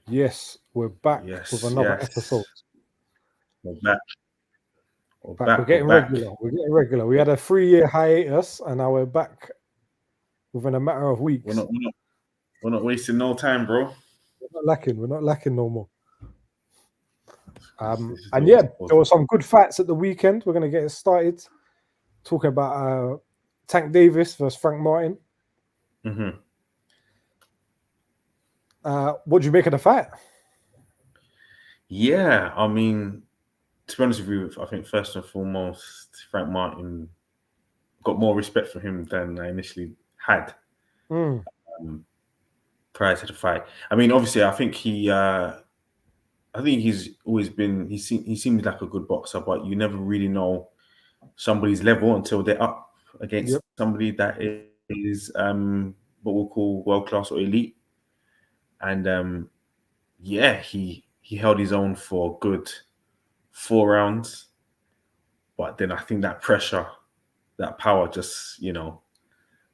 Yes, we're back with Yes, another episode. yes. We're back. We're Back, we're back. We're getting back. regular. We're getting regular. We had a 3-year hiatus, and now we're back within a matter of We're weeks. not. We're not. We're not wasting no time, bro. We're not lacking. We're not lacking no more. This is the And way it's yeah, supposed there to were some good fights at the weekend. We're gonna get it started talking about Tank Davis versus Frank Martin. be. What do you make of the fight? Yeah, I mean, to be honest with you, I think first and foremost, Frank Martin got more respect for him than I initially had Mm, prior to the fight. I mean, obviously, I think he's always been. He seems like a good boxer, but you never really know somebody's level until they're up against yep. somebody that is what we'll call world class or elite. And yeah, he held his own for a good 4 rounds, but then I think that pressure, that power, just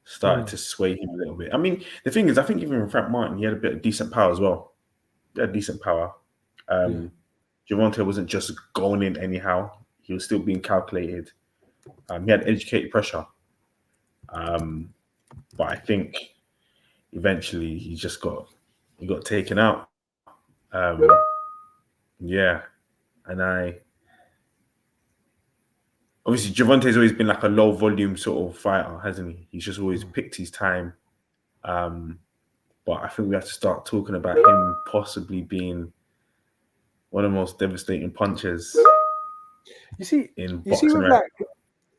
started Mm, to sway him a little bit. I mean, the thing is, I think even with Frank Martin, he had a bit of decent power as well. He had decent power. yeah. Gervonta wasn't just going in anyhow; he was still being calculated. He had educated pressure, but I think eventually he got taken out. Um, yeah, and I obviously Gervonta's always been like a low volume sort of fighter, hasn't he? He's just always Mm. picked his time. Um, but I think we have to start talking about him possibly being one of the most devastating punches You see, in you see, boxing, with right? like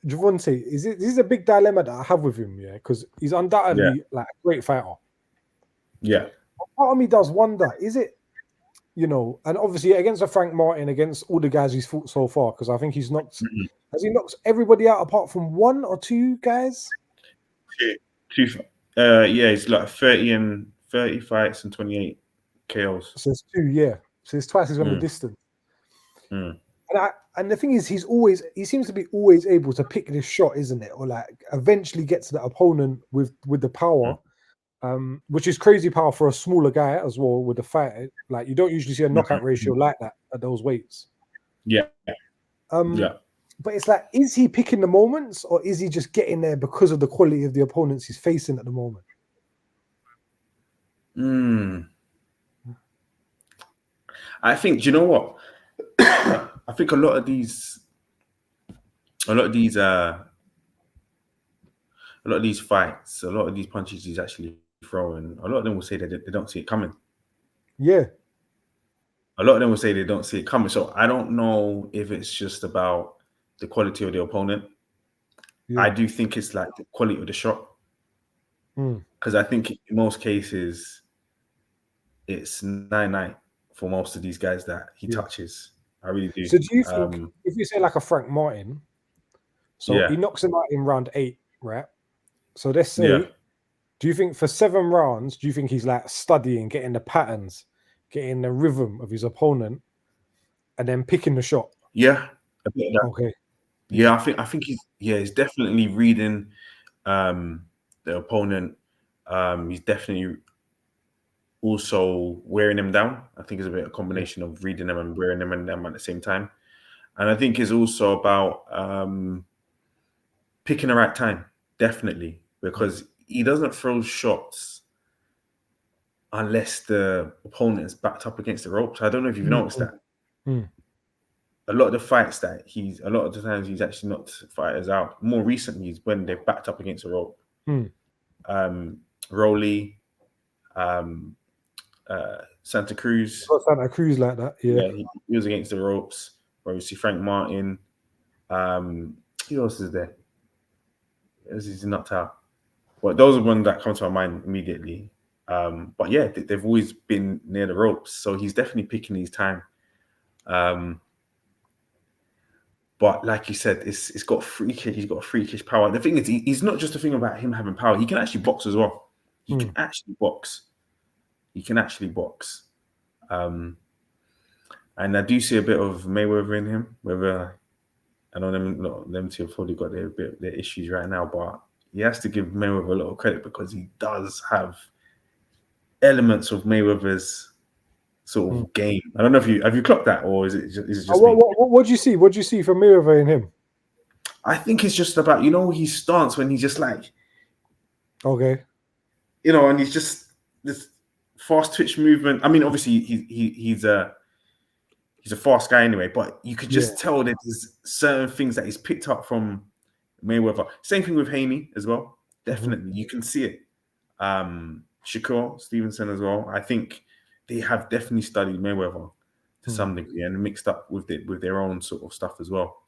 Gervonta, this is a big dilemma that I have with him, yeah, because he's Yeah, undoubtedly like a great fighter. yeah, Part of me does wonder, is it, and obviously against a Frank Martin, against all the guys he's fought so far, because I think Mhm. has he knocked everybody out apart from one or two guys? Two, two, yeah, it's like 30 fights and 28 KOs. So it's two, yeah. So it's twice as long the Mm, distance. mm, And the thing is, he seems to be always able to pick this shot, isn't it? Or like eventually get to the opponent with the mm, power, which is crazy power for a smaller guy as well with the fight. Like you don't usually see a knockout ratio mm. like that at those weights. Yeah, Um, yeah. but it's like, is he picking the moments or is he just getting there because of the quality of the opponents he's facing at the moment? Mm. I think, do you know what? I think a lot of these, a lot of these fights, a lot of these punches he's actually throwing, a lot of them will say that they don't see it coming. Yeah, A lot of them will say they don't see it coming. So I don't know if it's just about the quality of the opponent. I yeah. do think it's like the quality of the shot Mm, because I think in most cases it's 9-9 for most of these guys that he yeah. touches. I really do. So do you think if you say like a Frank Martin, so Yeah, he knocks him out in round 8, right? So let's yeah, say, do you think for 7 rounds, do you think he's like studying, getting the patterns, getting the rhythm of his opponent, and then picking the shot? yeah. A bit of that. Okay. Yeah, I think he's definitely reading the opponent. He's definitely also wearing them down. I think it's a bit of a Yeah. combination of reading them and wearing them and them at the same time. And I think it's also about picking the right time, definitely, Yeah. because he doesn't throw shots unless the opponent is backed up against the ropes. I don't know if you've Mm, noticed mm, that. mm. A lot of the fights that a lot of the times he's actually knocked fighters out. More recently is when they're backed up against the rope. Mm. Rowley, um, Santa Cruz, Got Santa Cruz like that. Yeah. yeah, he was against the ropes. Obviously, Frank Martin. Um, who else is there? He's knocked out. But those are ones that come to my mind immediately. But yeah, they've always been near the ropes, so he's definitely picking his time. Um, but like you said, it's got freakish. He's got freakish power. The thing is, he's not just a thing about him having power. He can actually box as well. He can Mm. actually box. He can actually box. Um, and I do see a bit of Mayweather in him. Whether I know them two have probably got their issues right now, but he has to give Mayweather a little credit because he does have elements of Mayweather's sort of game. I don't know if have you clocked that, or is it just me? What do you see? What do you see from Mayweather in him? I think it's just about his stance when he's just like Okay. and he's just this fast twitch movement. I mean, obviously he's a fast guy anyway, but you could just tell that there's certain things that he's picked up from Mayweather. Same thing with Haney as well. Definitely, you can see it. Shakur Stevenson as well. I think they have definitely studied Mayweather to some degree and mixed up with their own sort of stuff as well.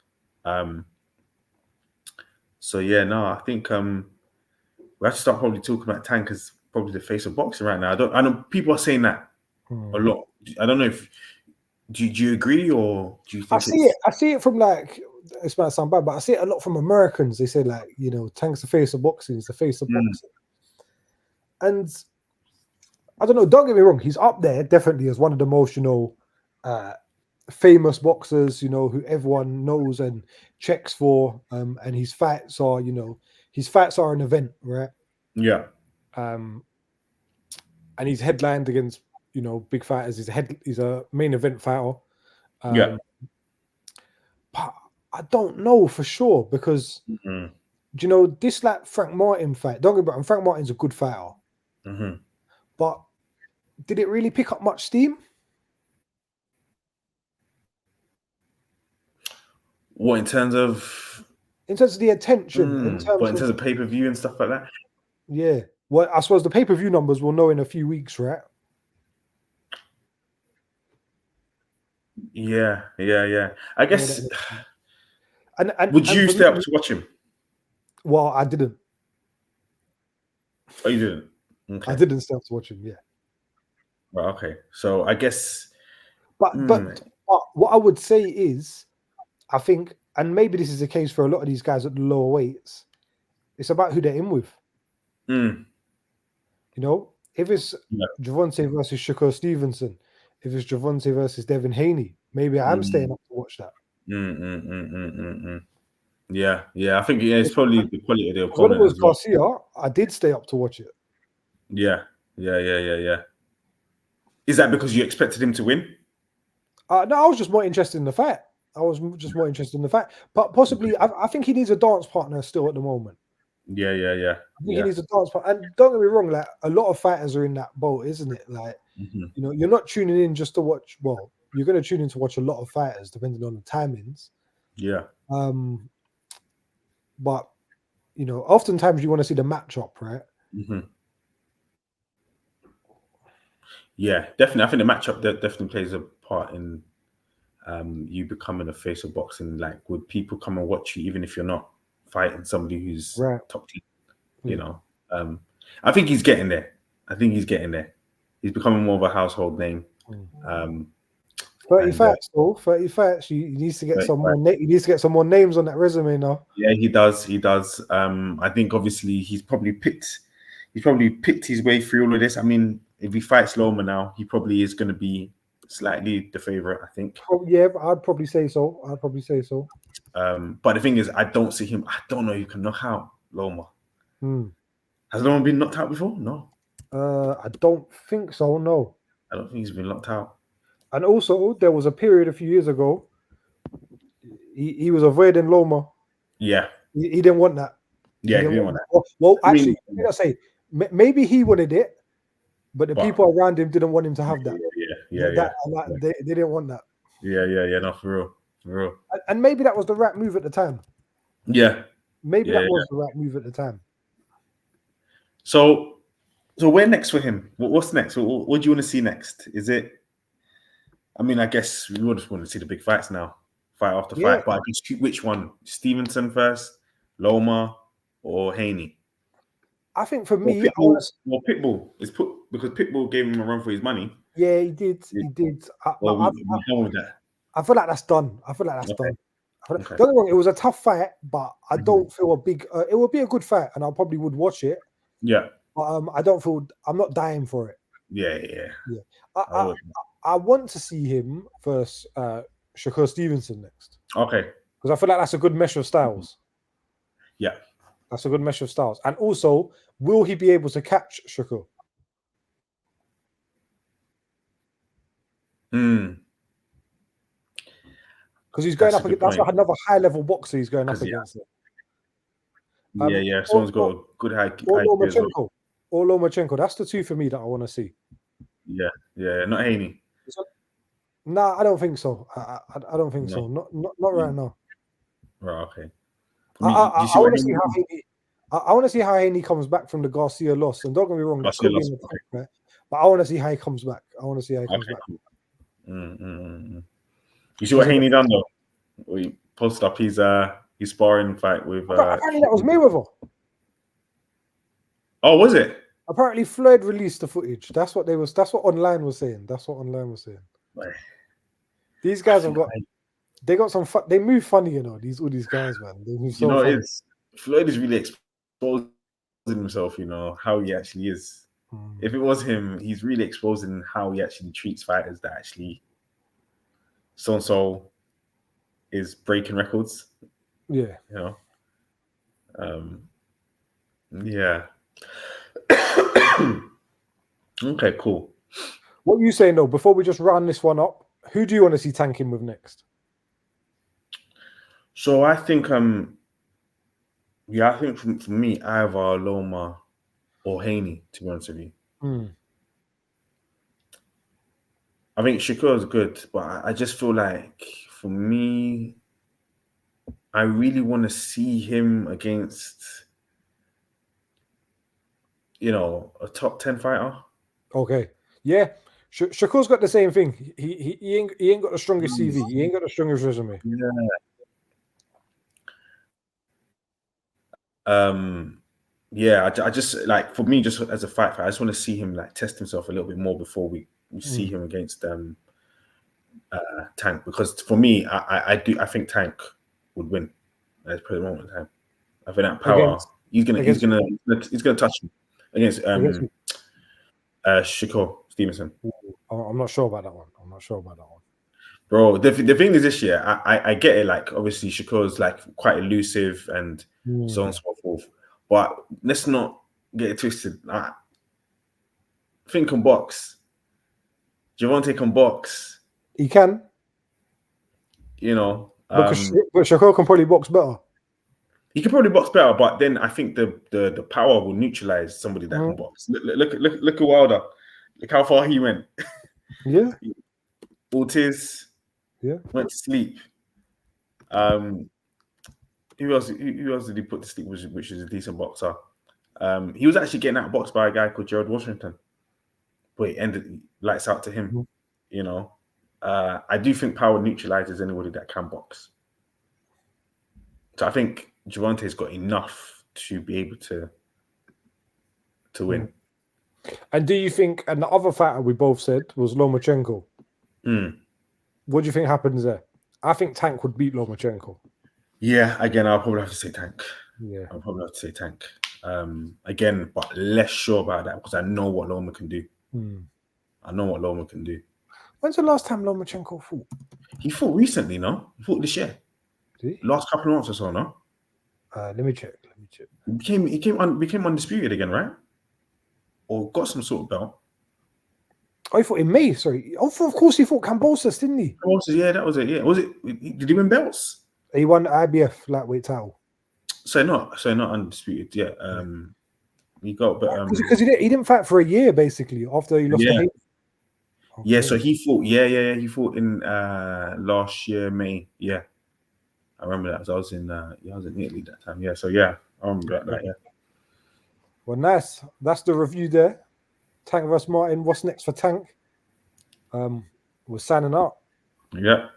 So yeah, no, I think we have to start probably talking about Tank as probably the face of boxing right now. I know people are saying that a lot. I don't know if do you agree, or do you think I see it from like, it might sound bad, but I see it a lot from Americans. They say like, Tank's the face of boxing, he's the face of boxing. And I don't know, don't get me wrong, he's up there definitely as one of the most, famous boxers, who everyone knows and checks for. And his fights are, an event, right? Yeah. And he's headlined against, big fighters. He's a main event fighter. Yeah. But I don't know for sure because this like Frank Martin fight. Don't get me wrong, Frank Martin's a good fighter. But did it really pick up much steam? What in terms of the attention, in terms of pay-per-view and stuff like that? Yeah. Well, I suppose the pay-per-view numbers we'll know in a few weeks, right? Yeah. I guess. And would you stay up to watch him? Well, I didn't. Oh, you didn't? Okay. I didn't stay up to watch him. Yeah. Well, okay. So I guess. But what I would say is, I think, and maybe this is the case for a lot of these guys at the lower weights, it's about who they're in with. If it's Gervonta versus Shakur Stevenson, if it's Gervonta versus Devin Haney, maybe I'm staying up to watch that. Yeah. I think it's probably the quality of the opponent. When it was Garcia, I did stay up to watch it. Yeah. Is that because you expected him to win? No, I was just more interested in the fight. But possibly, I think he needs a dance partner still at the moment. Yeah. I think he needs a dance partner. And don't get me wrong, like a lot of fighters are in that boat, isn't it? Like, you're not tuning in just to watch. Well, you're going to tune in to watch a lot of fighters depending on the timings. Yeah. But oftentimes you want to see the matchup, right? Yeah, definitely. I think the matchup definitely plays a part in you becoming a face of boxing. Like, would people come and watch you even if you're not fighting somebody who's top tier? I think he's getting there. He's becoming more of a household name. 30 fights, though. 30 fights. He needs to get some more. He needs to get some more names on that resume now. Yeah, he does. I think obviously he's probably picked his way through all of this. I mean, if he fights Loma now, he probably is going to be slightly the favorite, I think. Yeah, I'd probably say so. But the thing is, I don't see him. I don't know who can knock out Loma. Has Loma been knocked out before? No. I don't think so. No. I don't think he's been knocked out. And also, there was a period a few years ago. He was avoiding Loma. Yeah. He didn't want that. Yeah, he didn't want that. Well, actually, I say maybe he wanted it, but the people around him didn't want him to have that. Yeah. They didn't want that. Yeah. No, for real. And maybe that was the right move at the time. Yeah. Maybe that was the right move at the time. So where next for him? What's next? What do you want to see next? Is it? I mean, I guess we would just want to see the big fights now, fight after fight. But I guess which one? Stevenson first, Loma, or Haney? I think for me, Pitbull is because Pitbull gave him a run for his money. Yeah, he did. He did. We're done with that. I feel like that's done. Done. Don't get me wrong, it was a tough fight, but I don't feel a big. It would be a good fight, and I probably would watch it. Yeah. But I don't feel. I'm not dying for it. Yeah. I want to see him versus Shakur Stevenson next. Okay. Because I feel like that's a good mesh of styles. Yeah. That's a good mesh of styles. And also, will he be able to catch Shakur? Because he's going up against. That's like another high-level boxer he's going up against. Yeah. Someone's got a good high as well. Or Lomachenko. That's the two for me that I want to see. Yeah, not Haney. Nah, I don't think so. I don't think so. Not right now. Right. Okay. I want to see how Haney. I want to see how Haney comes back from the Garcia loss. And don't get me wrong, that could be in the tank, right? But I want to see how he comes back. You see what Haney done though? We posted up his sparring fight with. Apparently that was Mayweather. Oh, was it? Apparently Floyd released the footage. That's what online was saying. Right. These guys they got some fun. They move funny, all these guys, man. They move so funny. Floyd is really exposing himself, how he actually is. If it was him, he's really exposing how he actually treats fighters that actually so is breaking records. Yeah. Yeah. Okay, cool. What are you saying though? Before we just round this one up, who do you want to see tanking with next? So I think for me, either Loma or Haney, to be honest with you. I think Shakur is good, but I just feel like for me, I really want to see him against, a top 10 fighter. Okay. Yeah. Shakur's got the same thing. He ain't got the strongest CV. He ain't got the strongest resume. Yeah. I just like, for me, just as a fighter, I just want to see him like test himself a little bit more before we see him against Tank, because for me, I think Tank would win at the present moment in time. I think that power he's gonna touch him against Shakur Stevenson. I'm not sure about that one. Bro, the thing is this year, I get it. Like obviously Shakur's like quite elusive and so on and so forth, but let's not get it twisted. I think can box. Gervonta can box. He can. But Shakur can probably box better. He can probably box better, but then I think the power will neutralize somebody that can box. Look at Wilder. Look how far he went. Yeah. Ortiz. Yeah. Went to sleep. Who else did he put to sleep, which is a decent boxer? He was actually getting outboxed by a guy called Gerald Washington. But it ended lights out to him. I do think power neutralizes anybody that can box. So I think Gervonta's got enough to be able to win. And do you think, and the other fighter we both said was Lomachenko? What do you think happens there? I think Tank would beat Lomachenko. Yeah, again, I'll probably have to say Tank. Yeah. I'll probably have to say Tank. Again, but less sure about that because I know what Loma can do. I know what Loma can do. When's the last time Lomachenko fought? He fought recently, no? He fought this year. Did he? Last couple of months or so, no? Let me check. He became undisputed again, right? Or got some sort of belt. Oh, he fought in May. Sorry. Oh, of course he fought Kambosos, didn't he? Kambosos, yeah, that was it. Yeah, was it? Did he win belts? He won the IBF lightweight title. So not undisputed. Yeah. He got, but because he didn't fight for a year basically after he lost the hate. Okay. Yeah, so he fought. Yeah. He fought in last year May. Yeah, I remember that. I was in Italy that time. Yeah, so yeah, I remember that. Yeah. Well, nice. That's the review there. Tank vs Martin. What's next for Tank? We're signing out. Yeah.